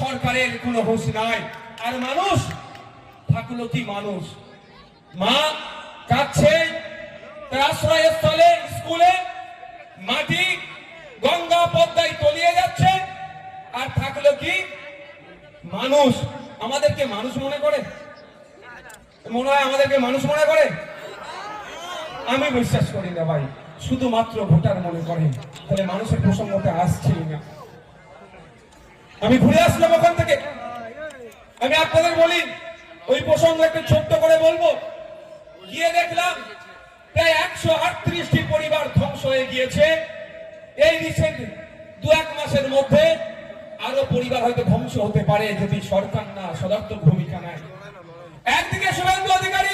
সরকারের কোনো হুঁশ নাই। আর মানুষ থাকলো কি মানুষ? মা কাছে তার আশ্রয়স্থলে, স্কুলে মাটি গঙ্গা পদ্মায় তলিয়ে যাচ্ছে, আর থাকলো কি মানুষ? আমাদেরকে মানুষ মনে করে? মনে হয় আমাদেরকে মানুষ মনে করে? আমি বিশ্বাস করি না ভাই, শুধুমাত্র ভোটার মনে করে। তাহলে মানুষের প্রসঙ্গটা আসছেই না। আমি ঘুরে আসলাম ওখান থেকে, আমি আপনাদের বলি ওই প্রসঙ্গ একটু ছোট্ট করে বলবো। গিয়ে দেখলাম প্রায় 138টি পরিবার ধ্বংস হয়ে গিয়েছে। এই রিসেন্ট 2-1 মাসের মধ্যে আরো পরিবার হয়তো ধ্বংস হতে পারে যদি সরকার না সদর্থক ভূমিকা নেয়। একদিকে শুভেন্দু অধিকারী